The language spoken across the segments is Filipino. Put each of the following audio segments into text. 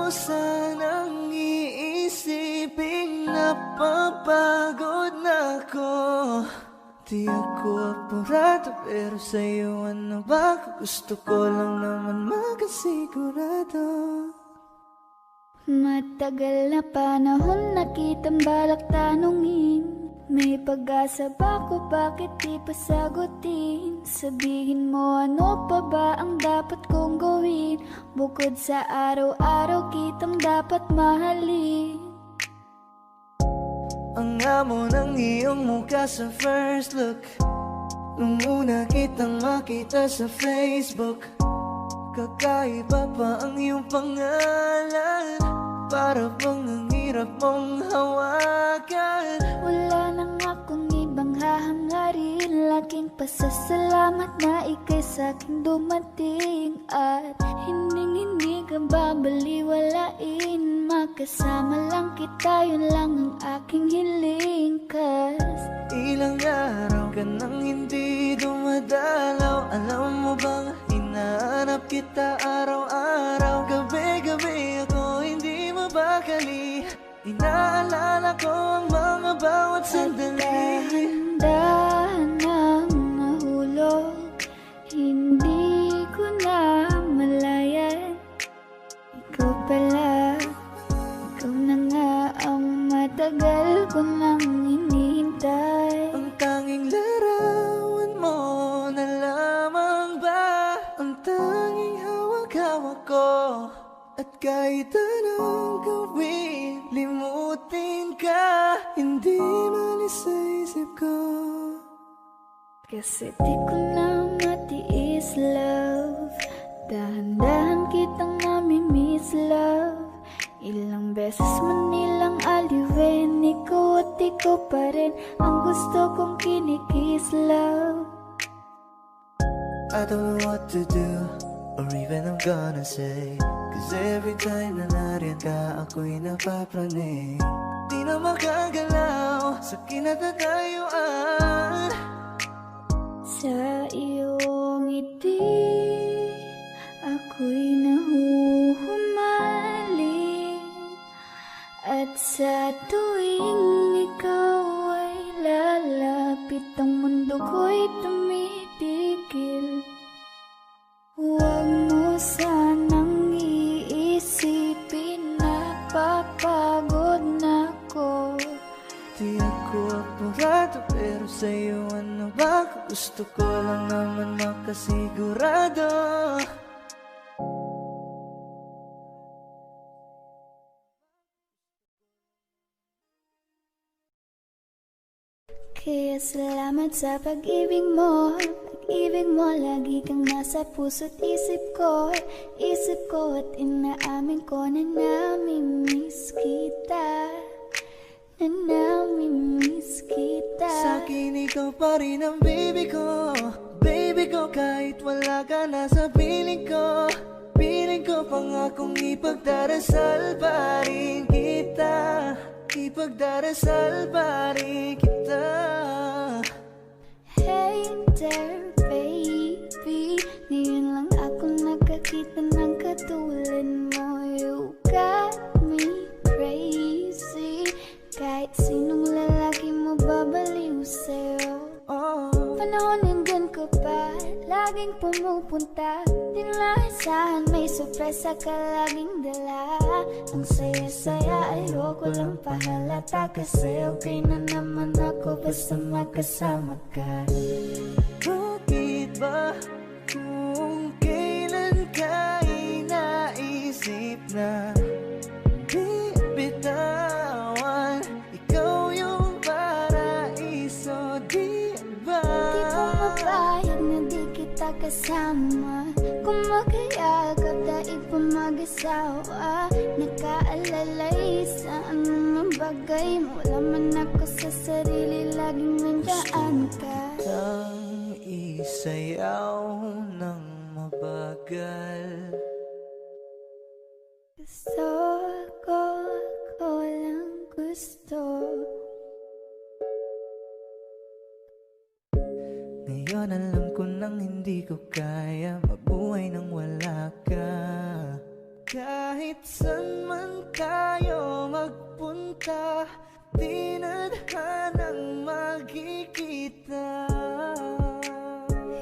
mo sanang iisipin napapagod na ako. Di ako apurado pero sa'yo ano ba? Gusto ko lang naman makasigurado. Matagal na panahon na kitang balak tanungin. May pag-asa ba ko, bakit di pa sagutin? Sabihin mo ano pa ba ang dapat kong gawin? Bukod sa araw-araw kitang dapat mahalin. Ang amo ng iyong mukha sa first look, nung una kitang makita sa Facebook. Kakaiba pa ang iyong pangalan, para bang ang hirap mong hawakan. Wala nang akong ibang hahangarin, laking pasasalamat na ika'y sa'king dumating. At hindi ka babaliwalain, makasama lang kita, yun lang ang aking hiling. Cause ilang araw ka nang hindi dumadalaw. Alam mo bang hinahanap kita araw-araw? Gabi-gabi ako hindi mabakali, inaalala ko ang mga bawat sandali. Dahan-dahan ang nahulog, hindi ko na malayan. Ikaw pala, ikaw na nga ang matagal ko nang hinihintay. Ang tanging larawan mo na lamang ba ang tanging hawak-hawak ko? At kahit anong gawin, limutin ka, hindi malis sa isip ko. Kasi di ko na matiis, love. Dahan-dahan kitang namimiss, love. Ilang beses man nilang aliwin, ikaw at ikaw pa rin ang gusto kong kinikis, love. I don't know what to do, or even I'm gonna say, cause every time na nariyan ka, ako'y napapraning. Di na makagalaw sa kinatatayuan. Sa iyong ngiti, ako'y nahuhumaling. At sa tuwing ikaw ay lalapit, ang mundo ko'y tumitigil. Huwag mo sanang iisipin na papagod na ako. Di ako apurado pero sa'yo ano ba? Gusto ko lang naman makasigurado. Kaya salamat sa pag-ibig mo. Pag-ibig mo, lagi kang nasa puso't isip ko. Isip ko at inaamin ko na namimiss kita. Na namimiss kita. Sa'kin ikaw pa rin ang baby ko. Baby ko kahit wala ka na sa piling ko. Piling ko pangakong ipagdarasal pa rin kita. Ipagdarasal pa rin kita. Hey there baby, ngayon lang ako nakakita ng katulad mo. You got me crazy, kahit sinong lalaki mo babaliw sa'yo. Panahon nandun ka pa, laging pumupunta. Di naasahan may sorpresa ka laging dala. Ang saya-saya ayoko lang pahalata, kasi okay na naman ako basta magkasama ka. Bakit ba kung kailan ka inaisip na di bitawan? Ikaw yung paraiso, di ba? Di ko mapayag na di kita kasama. Kung magkayagap daig pa mag-asawa, nakaalalay sa anumang bagay. Wala man ako sa sarili, laging nandiyan ka. Ang isayaw ng mabagal. Gusto ako lang gusto. Ngayon alam ko nang hindi ko kaya mabuhay nang wala ka. Kahit saan man tayo magpunta, di na hanang magkikita.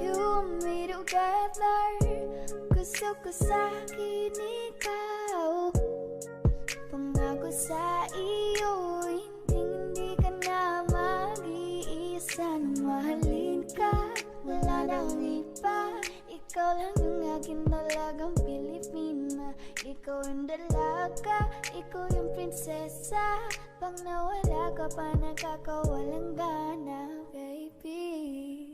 You want me together, gusto ko sa'kin ikaw. Pangako sa iyo, hindi ka na mag-iisa. Nang mahalin ka, wala nang iba. Ikaw lang yung akin talagang Pilipina. Ikaw yung dalaga, ikaw yung prinsesa. Pag nawala ka pa, nakakawalang gana, baby.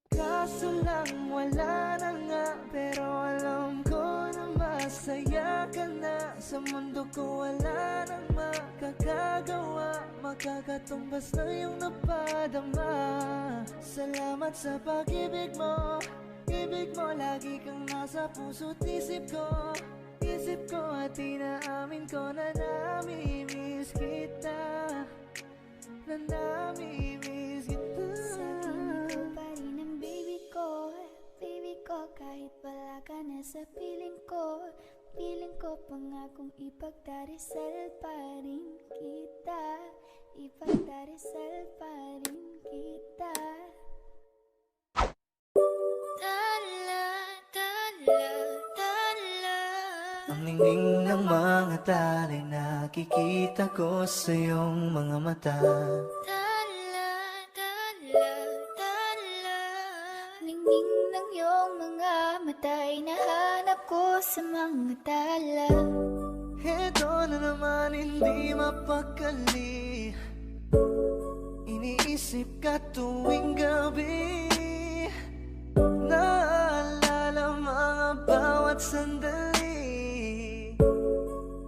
Kaso lang wala na nga, pero alam ko na masaya ka na. Sa mundo ko wala nang makakagawa, makakatumbas na yung napadama. Salamat sa pag-ibig mo, ibig mo lagi kang nasa puso't isip ko. Isip ko at inaamin ko na namimiss kita, na namimiss kita. Sa tingin ko pa rin ang baby ko, baby ko. Kahit wala ka na sa piling ko, piling ko pangakong ipagdarasal pa rin kita, ipagdarasal pa rin kita. Tala, tala, tala. Ang ningning ng mga talay, nakikita ko sa iyong mga mata. Tala, tala, tala. Ningning ng iyong mga mata'y nahanap ko sa mga tala. Heto na naman hindi mapakali, iniisip ka tuwing gabi. Naalala mga bawat sandali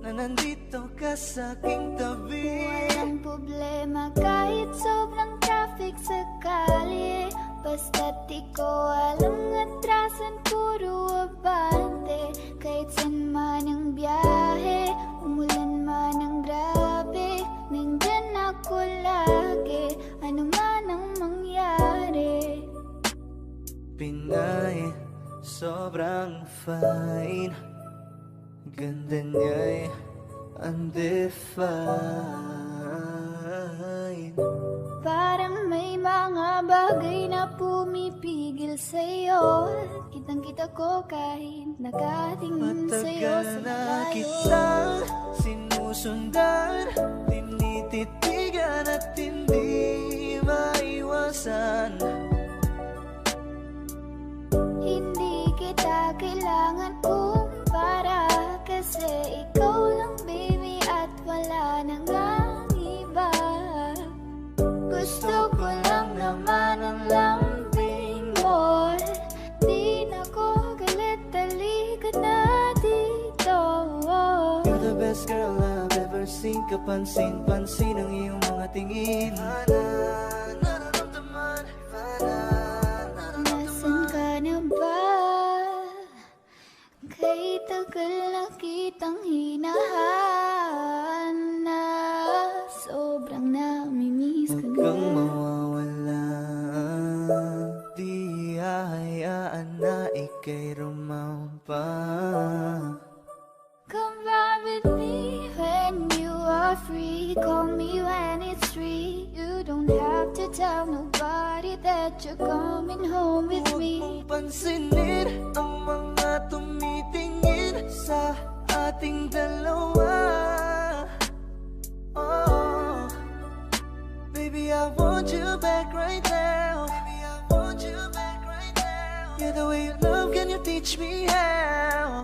na nandito ka sa aking tabi. Walang problema kahit sobrang traffic sa kalye. Basta't di ko alam atrasan, puro abante. Kahit saan man ang biyahe, umulan man ang grabe, nandyan ako lagi, ano man ang mangyari. Pinay, sobrang fine, ganda niya'y undefined. Parang may mga bagay na pumipigil sa'yo. Kitang-kita ko kahit nakatingin sa'yo sa Matagal na malayo. kitang sinusundan, tinititigan at hindi maiwasan. Hindi kita kailangan kumpara, kasi ikaw lang baby at wala nang ang iba. Gusto ko lang naman ang lambing mo, di na ko galit, halika na dito. You're the best girl I've ever seen. Kapansin-pansin ang iyong mga tingin. Nararamdaman, Nasaan ka na ba? Kay tagal na kitang hinahanap, sobrang namimiss ka huwag kang na. mawawala, di hahayaan na ika'y rumampa. Come back with me when you are free. Call me when it's free. You don't have to tell nobody that you're coming home with Huwag me. mong pansinin ang mga tumitingin sa ating dalawa. Oh, baby, I want you back right now. Baby, I want you back right now. Yeah, the way you love, can you teach me how?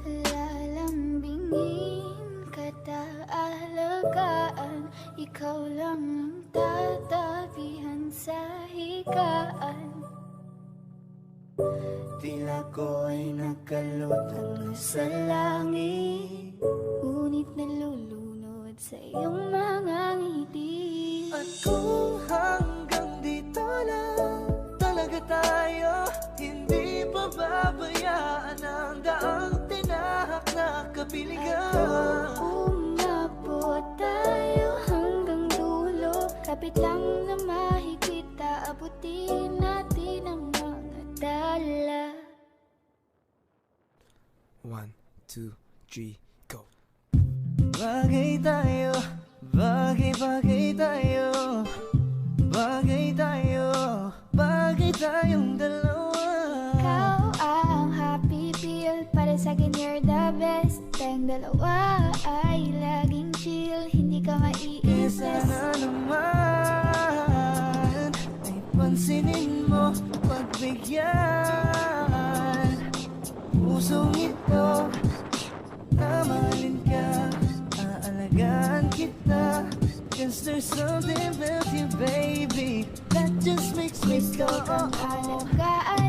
Lalambingin kita, alagaan. Ikaw lang ang tatabihan sa higaan. Tila ko ay nakalutang sa langit, Ngunit nalulunod sa iyong mga ngiti. at kung hanggang dito lang talaga tayo, hindi pa babayaan ang daang tinahak na kapiligan. Umabot tayo hanggang dulo, kapit lang na mahigita, abutin natin ang mga tala. 1, 2, 3, go. Bagay tayo, bagay tayo, bagay tayo, bagay tayong dalawa. Ikaw ang happy pill, para sa'kin you're the best. Tayong dalawa ay laging chill, hindi ka Kaya maiinis. sana naman ay pansinin mo, pagbigyan pusong ito na mahalin ka, aalagaan kita. 'Cause there's something about you, baby, that just makes me Gusto go kang alagaan